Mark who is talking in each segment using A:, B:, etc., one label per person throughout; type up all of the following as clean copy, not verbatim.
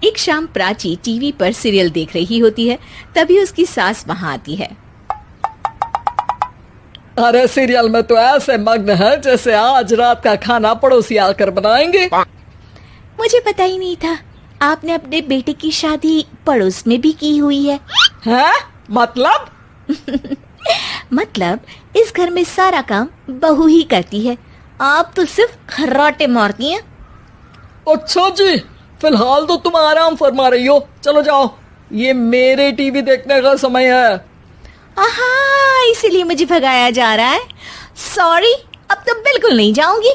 A: एक शाम प्राची टीवी पर सीरियल देख रही होती है। तभी उसकी सास वहाँ आती है।
B: अरे सीरियल में तो ऐसे मग्न है जैसे आज रात का खाना पड़ोसी आकर बनाएंगे।
A: मुझे पता ही नहीं था आपने अपने बेटे की शादी पड़ोस में भी की हुई है।
B: हैं? मतलब?
A: मतलब इस घर में सारा काम बहू ही करती है, आप तो सिर्फ खर्राटे मारती हैं।
B: अच्छा जी, फिलहाल तो तुम आराम फरमा रही हो, चलो जाओ, ये मेरे टीवी देखने का समय है।
A: आहा, इसीलिए मुझे भगाया जा रहा है। सॉरी, अब तो बिल्कुल नहीं जाऊंगी।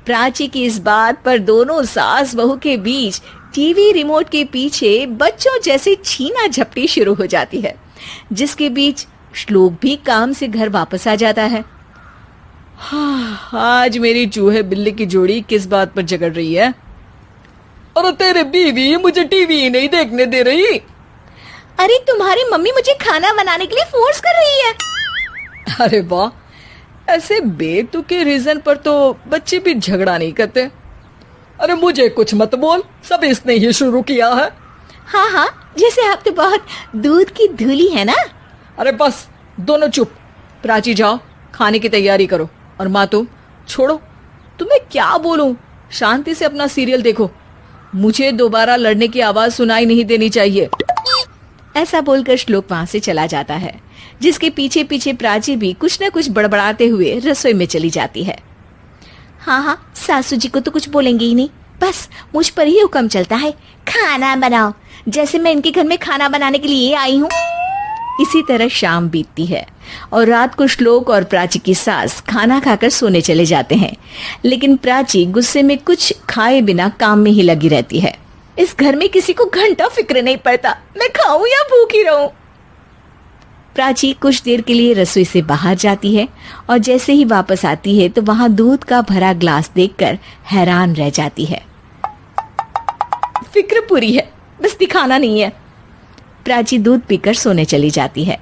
A: प्राची की इस बात पर दोनों सास बहू के बीच टीवी रिमोट के पीछे बच्चों जैसे छीना झपटी शुरू हो जाती है, जिसके बीच श्लोक भी काम से घर वापस आ जाता है।
B: आज मेरी चूहे बिल्ली की जोड़ी किस बात पर झगड़ रही है? अरे तेरे बीवी मुझे टीवी ही नहीं देखने दे रही।
A: अरे तुम्हारी मम्मी मुझे खाना बनाने के लिए फोर्स कर रही है।
B: अरे वाह, ऐसे बेतुके रीजन पर तो बच्चे भी झगड़ा नहीं करते। अरे मुझे कुछ मत बोल, सब इसने ही शुरू किया है।
A: हाँ हाँ, जैसे आप तो बहुत दूध की धूली है ना।
B: अरे बस, दोनों चुप। प्राची जाओ, खाने की तैयारी करो। और माँ तुम छोड़ो, तुम्हें क्या बोलूं, शांति से अपना सीरियल देखो, मुझे दोबारा लड़ने की आवाज सुनाई नहीं देनी चाहिए।
A: ऐसा बोलकर श्लोक वहां से चला जाता है, जिसके पीछे पीछे प्राची भी कुछ न कुछ बड़बड़ाते हुए रसोई में चली जाती है। हाँ हाँ, सासू जी को तो कुछ बोलेंगे ही नहीं, बस मुझ पर ही हुक्म चलता है, खाना बनाओ, जैसे मैं इनके घर में खाना बनाने के लिए आई हूँ। इसी तरह शाम बीतती है और रात को श्लोक और प्राची की सास खाना खाकर सोने चले जाते हैं, लेकिन प्राची गुस्से में कुछ खाए बिना काम में ही लगी रहती है। इस घर में किसी को घंटा फिक्र नहीं पड़ता, मैं खाऊं या भूखी रहूं। प्राची कुछ देर के लिए रसोई से बाहर जाती है और जैसे ही वापस आती है तो वहां दूध का भरा ग्लास देखकर हैरान रह जाती है। फिक्र पूरी है, बस दिखाना नहीं है। प्राची दूध पीकर सोने चली जाती है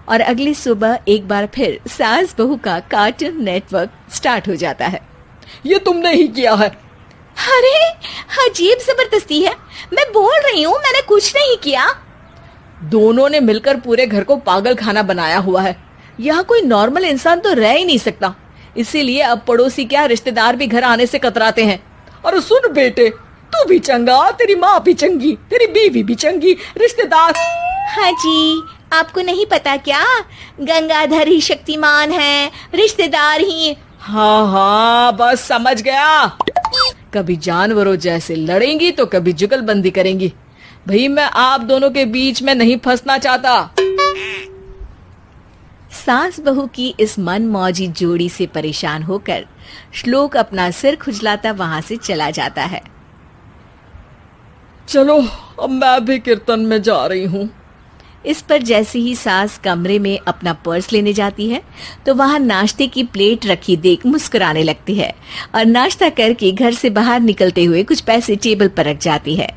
A: और अगली सुबह एक बार फिर सास बहू का कार्टून नेटवर्क स्टार्ट हो जाता है।
B: ये तुमने ही किया है।
A: अरे अजीब जबरदस्ती है, मैं बोल रही हूँ मैंने कुछ नहीं किया।
B: दोनों ने मिलकर पूरे घर को पागल खाना बनाया हुआ है। यहाँ कोई नॉर्मल इंसान तो रह ही नहीं सकता, इसीलिए अब पड़ोसी क्या रिश्तेदार भी घर आने से कतराते हैं। और सुन बेटे, तू भी चंगा, तेरी माँ भी चंगी, तेरी बीवी भी चंगी, रिश्तेदार।
A: हाँ जी, आपको नहीं पता क्या, गंगाधर ही शक्तिमान है, रिश्तेदार ही।
B: हाँ हाँ, बस समझ गया। कभी जानवरों जैसे लड़ेंगी तो कभी जुगलबंदी करेंगी। भाई मैं आप दोनों के बीच में नहीं फंसना चाहता।
A: सास बहू की इस मनमौजी जोड़ी से परेशान होकर श्लोक अपना सिर खुजलाता वहां से चला जाता है।
B: चलो अब मैं भी कीर्तन में जा रही हूँ।
A: इस पर जैसे ही सास कमरे में अपना पर्स लेने जाती है तो वहां नाश्ते की प्लेट रखी देख मुस्कुराने लगती है और नाश्ता करके घर से बाहर निकलते हुए कुछ पैसे टेबल पर रख जाती है,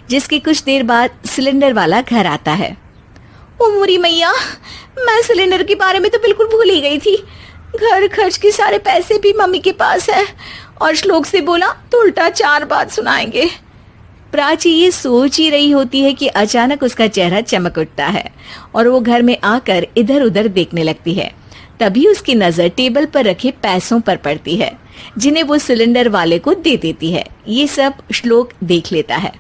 A: जिसके कुछ देर बाद सिलेंडर वाला घर आता है। ओ मोरी मैया, मैं सिलेंडर के बारे में तो बिल्कुल भूल ही गई थी। घर खर्च के सारे पैसे भी मम्मी के पास है और श्लोक से बोला तो उल्टा 4 बात सुनाएंगे। प्राची ये सोच ही रही होती है कि अचानक उसका चेहरा चमक उठता है और वो घर में आकर इधर उधर देखने लगती है। तभी उसकी नजर टेबल पर रखे पैसों पर पड़ती है, जिन्हें वो सिलेंडर वाले को दे देती है। ये सब श्लोक देख लेता है।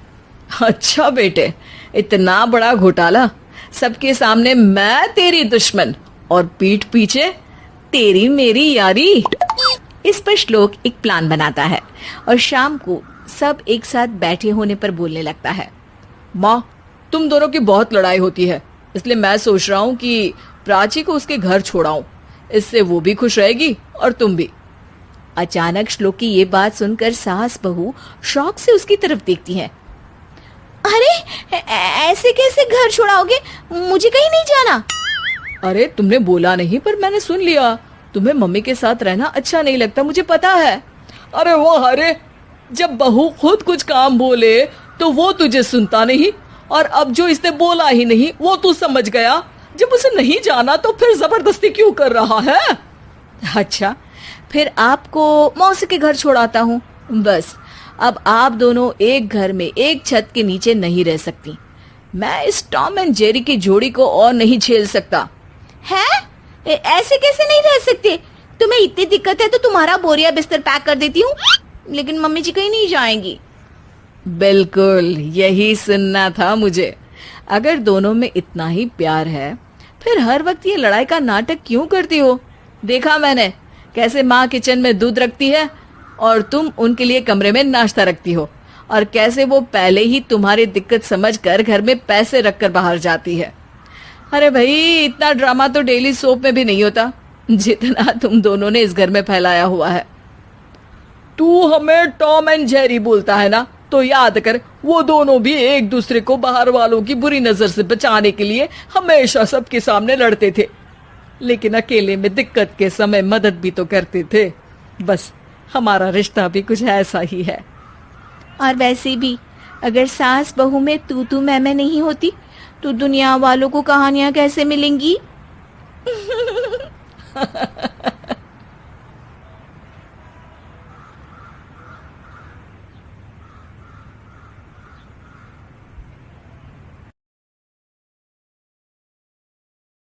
B: अच्छा बेटे, इतना बड़ा घोटाला, सबके सामने मैं तेरी दुश्मन और पीठ पीछे तेरी मेरी यारी। इस पर श्लोक एक प्लान बनाता है और शाम को सब एक साथ बैठे होने पर बोलने लगता है। माँ, तुम दोनों की बहुत लड़ाई होती है, इसलिए मैं सोच रहा हूँ कि प्राची को उसके घर छोड़ाऊं, इससे वो भी खुश रहेगी और तुम भी।
A: अचानक श्लोक की ये बात सुनकर सास बहू शौक से उसकी तरफ देखती हैं। अरे ऐसे कैसे घर छोड़ाओगे, मुझे कहीं नहीं जाना।
B: अरे तुमने बोला नहीं पर मैंने सुन लिया, तुम्हें मम्मी के साथ रहना अच्छा नहीं लगता, मुझे पता है। अरे वो, अरे जब बहू खुद कुछ काम बोले तो वो तुझे सुनता नहीं, और अब जो इसने बोला ही नहीं वो तू समझ गया। जब उसे नहीं जाना तो फिर जबरदस्ती क्यों कर रहा है?
A: अच्छा, फिर आपको मौसी के घर छोड़ाता हूँ, बस
B: अब आप दोनों एक घर में एक छत के नीचे नहीं रह सकती। मैं इस टॉम एंड जेरी की जोड़ी को और नहीं झेल सकता।
A: है? ऐसे कैसे नहीं रह सकते? तुम्हें इतनी दिक्कत है तो तुम्हारा बोरिया बिस्तर पैक कर देती हूँ, लेकिन मम्मी जी कहीं नहीं जाएंगी।
B: बिल्कुल यही सुनना था मुझे। अगर दोनों में इतना ही प्यार है फिर हर वक्त ये लड़ाई का नाटक क्यों करती हो? देखा मैंने कैसे माँ किचन में दूध रखती है और तुम उनके लिए कमरे में नाश्ता रखती हो, और कैसे वो पहले ही तुम्हारी दिक्कत समझकर घर में पैसे रखकर बाहर जाती है। अरे भाई, इतना ड्रामा तो डेली सोप में भी नहीं होता जितना तुम दोनों ने इस घर में फैलाया हुआ है। तू हमें टॉम एंड जेरी बोलता है ना, तो याद कर वो दोनों भी एक दूसरे को बाहर वालों की बुरी नजर से बचाने के लिए हमेशा सबके सामने लड़ते थे, लेकिन अकेले में दिक्कत के समय मदद भी तो करते थे। बस हमारा रिश्ता भी कुछ ऐसा ही है।
A: और वैसे भी अगर सास बहू में तू मैं नहीं होती तो दुनिया वालों को कहानियां कैसे मिलेंगी?